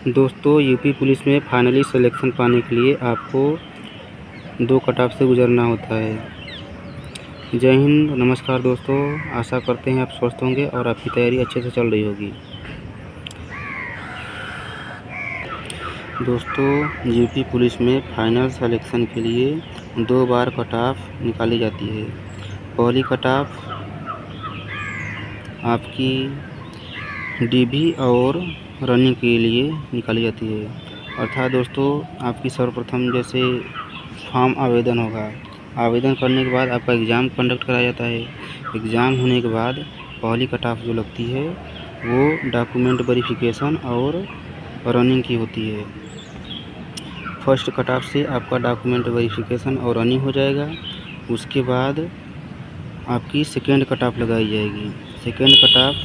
दोस्तों UP police में finally selection पाने के लिए आपको 2 कट ऑफ से गुजरना होता है। जय हिंद, नमस्कार दोस्तों। आशा करते हैं आप स्वस्थ होंगे और आपकी तैयारी अच्छे से चल रही होगी। दोस्तों यूपी पुलिस में फाइनल सिलेक्शन के लिए 2 बार कट ऑफ निकाली जाती है। पहली कट ऑफ आपकी डीबी और रनिंग के लिए निकाली जाती है। अर्थात दोस्तों आपकी सर्वप्रथम जैसे फॉर्म आवेदन होगा, आवेदन करने के बाद आपका एग्ज़ाम कंडक्ट कराया जाता है। एग्ज़ाम होने के बाद पहली कट ऑफ जो लगती है वो डॉक्यूमेंट वेरिफिकेशन और रनिंग की होती है। फर्स्ट कट ऑफ से आपका डॉक्यूमेंट वेरिफिकेशन और रनिंग हो जाएगा। उसके बाद आपकी सेकेंड कट ऑफ लगाई जाएगी। सेकेंड कट ऑफ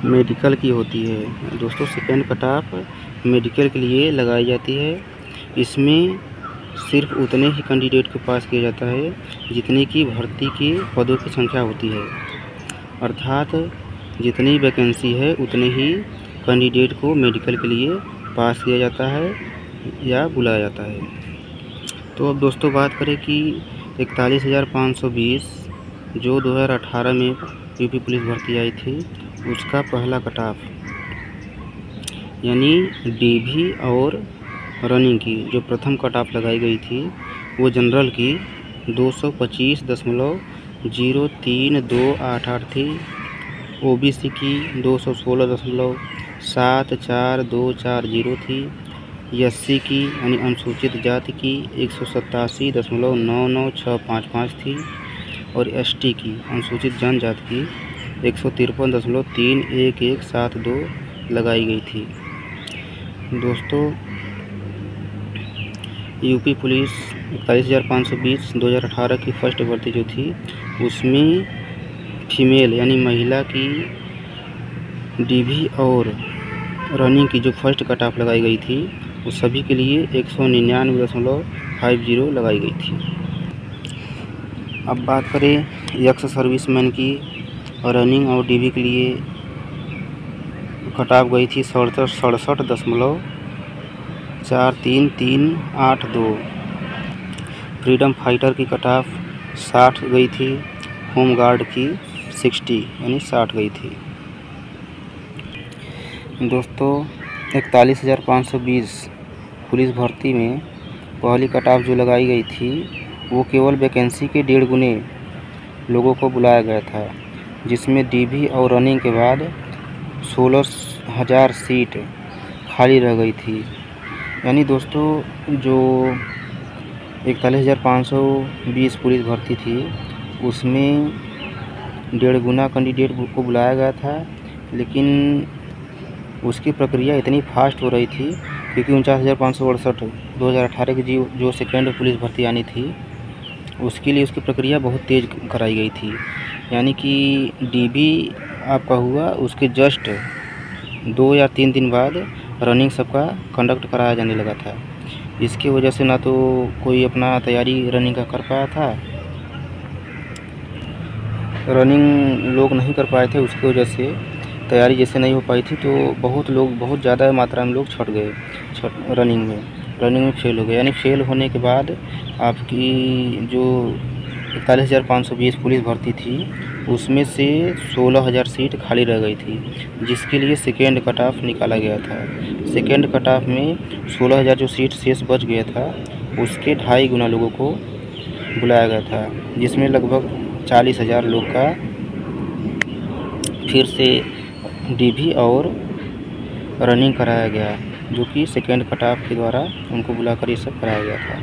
मेडिकल की होती है। दोस्तों सेकेंड कट ऑफ मेडिकल के लिए लगाई जाती है। इसमें सिर्फ उतने ही कैंडिडेट को पास किया जाता है जितने की भर्ती के पदों की संख्या होती है। अर्थात जितनी वैकेंसी है उतने ही कैंडिडेट को मेडिकल के लिए पास किया जाता है या बुलाया जाता है। तो अब दोस्तों बात करें कि 41,520 जो 2018 में यूपी पुलिस भर्ती आई थी उसका पहला कट ऑफ यानी डीबी और रनिंग की जो प्रथम कट ऑफ लगाई गई थी वो जनरल की 225.0328 थी। ओबीसी की 216.7424 थी। एससी की यानी अनुसूचित जाति की 187.99655 थी और एसटी की अनुसूचित जनजाति की 153.31172 लगाई गई थी। दोस्तों यूपी पुलिस 41,520 2018 की फर्स्ट भर्ती जो थी उसमें फीमेल यानी महिला की डीबी और रनिंग की जो फर्स्ट कट ऑफ लगाई गई थी वो सभी के लिए 199.50 लगाई गई थी। अब बात करें एक्स सर्विसमैन की रनिंग और डीबी के लिए कट ऑफ गई थी 67.4382। फ्रीडम फाइटर की कट ऑफ 60 गई थी। होम गार्ड की 60 यानी 60 गई थी। दोस्तों 41,520 पुलिस भर्ती में पहली कट ऑफ जो लगाई गई थी वो केवल वैकेंसी के 1.5 गुने लोगों को बुलाया गया था, जिसमें डीबी और रनिंग के बाद 16,000 सीट खाली रह गई थी। यानी दोस्तों जो 41,520 पुलिस भर्ती थी उसमें 1.5 गुना कैंडिडेट को बुलाया गया था, लेकिन उसकी प्रक्रिया इतनी फास्ट हो रही थी क्योंकि 49,568 2018 की जो सेकेंड पुलिस भर्ती आनी थी उसके लिए उसकी प्रक्रिया बहुत तेज़ कराई गई थी। यानी कि डीबी आपका हुआ उसके जस्ट 2 या 3 दिन बाद रनिंग सबका कंडक्ट कराया जाने लगा था। इसकी वजह से ना तो कोई अपना तैयारी रनिंग का कर पाया था, रनिंग लोग नहीं कर पाए थे, उसकी वजह से तैयारी जैसे नहीं हो पाई थी तो बहुत लोग बहुत ज़्यादा मात्रा में लोग छट गए रनिंग में फेल हो गए। यानी फेल होने के बाद आपकी जो 41,520 पुलिस भर्ती थी उसमें से 16,000 सीट खाली रह गई थी, जिसके लिए सेकेंड कट ऑफ निकाला गया था। सेकेंड कट ऑफ में 16,000 जो सीट शेष बच गया था उसके 2.5 गुना लोगों को बुलाया गया था, जिसमें लगभग 40,000 लोग का फिर से डीबी और रनिंग कराया गया, जो कि सेकेंड कट ऑफ के द्वारा उनको बुलाकर ये सब कराया गया था।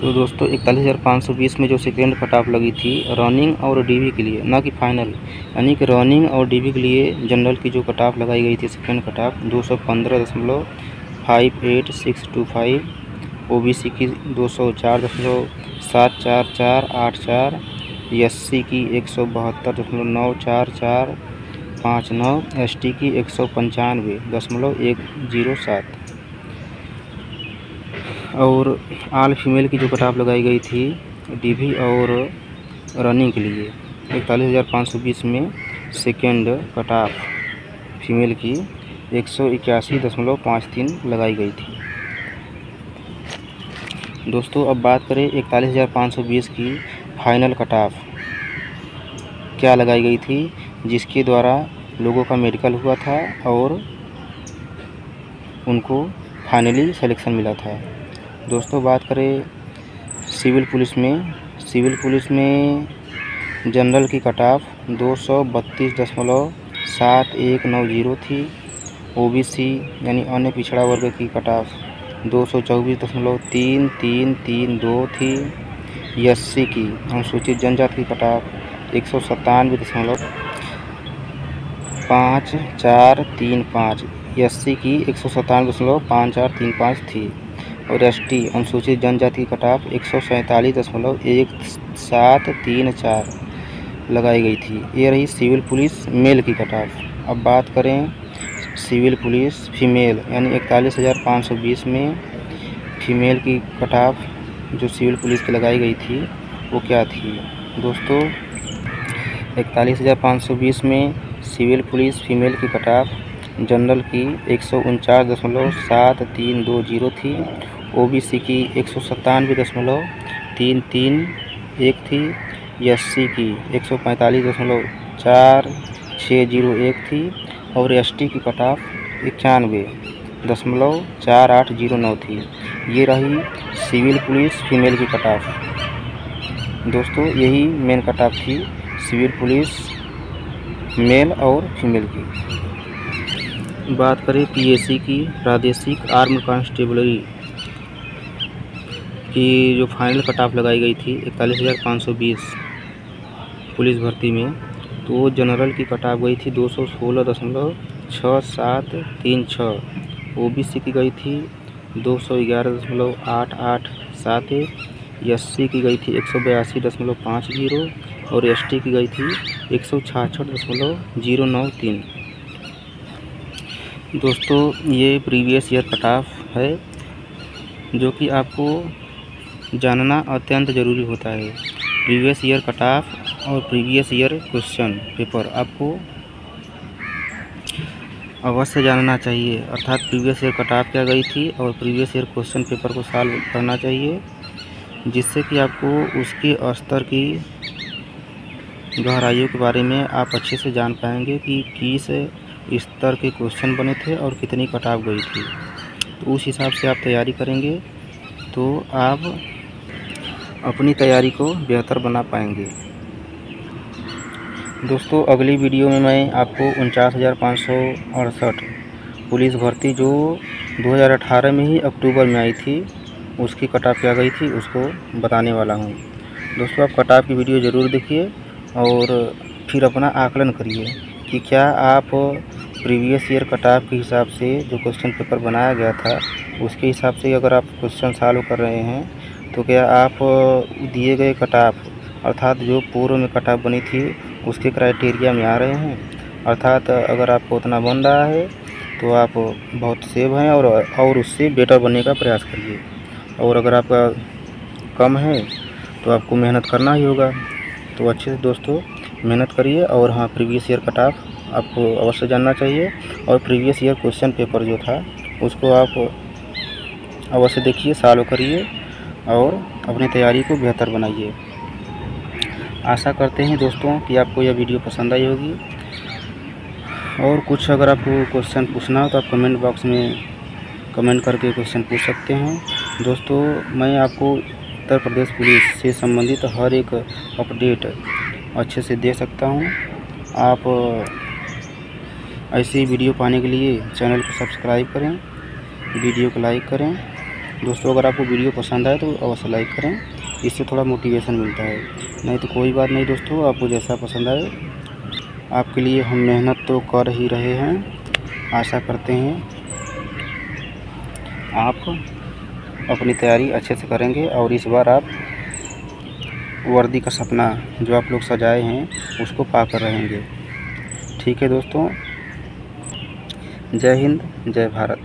तो दोस्तों 41,520 में जो सेकेंड कट ऑफ लगी थी रनिंग और डीबी के लिए, ना कि फाइनल, यानी कि रनिंग और डीबी के लिए जनरल की जो कट ऑफ लगाई गई थी सेकेंड कट ऑफ 215.58625, ओबीसी की 204.74484, एससी की 172.94459, एसटी की 195.107 और ऑल फीमेल की जो कट ऑफ लगाई गई थी डीबी और रनिंग के लिए 41,520 में सेकेंड कट ऑफ फीमेल की 181.53 लगाई गई थी। दोस्तों अब बात करें 41,520 की फाइनल कट ऑफ क्या लगाई गई थी, जिसके द्वारा लोगों का मेडिकल हुआ था और उनको फाइनली सिलेक्शन मिला था। दोस्तों बात करें सिविल पुलिस में जनरल की कट ऑफ 232.7190 थी। ओबीसी यानी अन्य पिछड़ा वर्ग की कट ऑफ 224.3332 थी। एससी की अनुसूचित जनजाति की कट ऑफ 197.5435, एससी की 197.5435 थी और एसटी अनुसूचित जनजाति की कट ऑफ 147.1734 लगाई गई थी। ये रही सिविल पुलिस मेल की कट ऑफ। अब बात करें सिविल पुलिस फीमेल यानी 41,520 में फीमेल की कट ऑफ जो सिविल पुलिस की लगाई गई थी वो क्या थी। दोस्तों 41,520 में सिविल पुलिस फीमेल की कट ऑफ जनरल की 149.7320 थी। ओबीसी की 197.331 थी। एससी की 145.4601 थी और एसटी की कट ऑफ 91.4809 थी। ये रही सिविल पुलिस फीमेल की कट ऑफ। दोस्तों यही मेन कट ऑफ थी सिविल पुलिस मेल और फीमेल की। बात करें पीएसी की प्रादेशिक आर्म्ड कांस्टेबलरी की जो फाइनल कट ऑफ लगाई गई थी 41,520 पुलिस भर्ती में, तो वो जनरल की कट ऑफ गई थी 216.6736। ओबीसी की गई थी 211.8871। एससी की गई थी 182.50 और एसटी की गई थी 166.093। दोस्तों ये प्रीवियस ईयर कट ऑफ है जो कि आपको जानना अत्यंत ज़रूरी होता है। प्रीवियस ईयर कट ऑफ और प्रीवियस ईयर क्वेश्चन पेपर आपको अवश्य जानना चाहिए, अर्थात प्रीवियस ईयर कट ऑफ क्या गई थी और प्रीवियस ईयर क्वेश्चन पेपर को सॉल्व करना चाहिए, जिससे कि आपको उसके स्तर की गहराइयों के बारे में आप अच्छे से जान पाएंगे कि किस स्तर के क्वेश्चन बने थे और कितनी कट ऑफ गई थी। तो उस हिसाब से आप तैयारी करेंगे तो आप अपनी तैयारी को बेहतर बना पाएंगे। दोस्तों अगली वीडियो में मैं आपको 49,568 पुलिस भर्ती जो 2018 में ही अक्टूबर में आई थी उसकी कट ऑफ क्या गई थी उसको बताने वाला हूँ। दोस्तों आप कट ऑफ की वीडियो ज़रूर देखिए और फिर अपना आकलन करिए कि क्या आप प्रीवियस ईयर कट ऑफ के हिसाब से जो क्वेश्चन पेपर बनाया गया था उसके हिसाब से अगर आप क्वेश्चन सॉल्व कर रहे हैं तो क्या आप दिए गए कट ऑफ अर्थात जो पूर्व में कट ऑफ बनी थी उसके क्राइटेरिया में आ रहे हैं। अर्थात अगर आपको उतना बन रहा है तो आप बहुत सेव हैं और उससे बेटर बनने का प्रयास करिए, और अगर आपका कम है तो आपको मेहनत करना ही होगा। तो अच्छे से दोस्तों मेहनत करिए और हाँ प्रीवियस ईयर कट ऑफ आपको अवश्य जानना चाहिए और प्रीवियस ईयर क्वेश्चन पेपर जो था उसको आप अवश्य देखिए, सॉल्व करिए और अपनी तैयारी को बेहतर बनाइए। आशा करते हैं दोस्तों कि आपको यह वीडियो पसंद आई होगी, और कुछ अगर आपको क्वेश्चन पूछना हो तो आप कमेंट बॉक्स में कमेंट करके क्वेश्चन पूछ सकते हैं। दोस्तों मैं आपको उत्तर प्रदेश पुलिस से संबंधित हर एक अपडेट अच्छे से दे सकता हूं। आप ऐसी वीडियो पाने के लिए चैनल को सब्सक्राइब करें, वीडियो को लाइक करें। दोस्तों अगर आपको वीडियो पसंद आए तो अवश्य लाइक करें, इससे थोड़ा मोटिवेशन मिलता है। नहीं तो कोई बात नहीं दोस्तों, आपको जैसा पसंद आए आपके लिए हम मेहनत तो कर ही रहे हैं। आशा करते हैं आप अपनी तैयारी अच्छे से करेंगे और इस बार आप वर्दी का सपना जो आप लोग सजाए हैं उसको पाकर रहेंगे। ठीक है दोस्तों, जय हिंद जय भारत।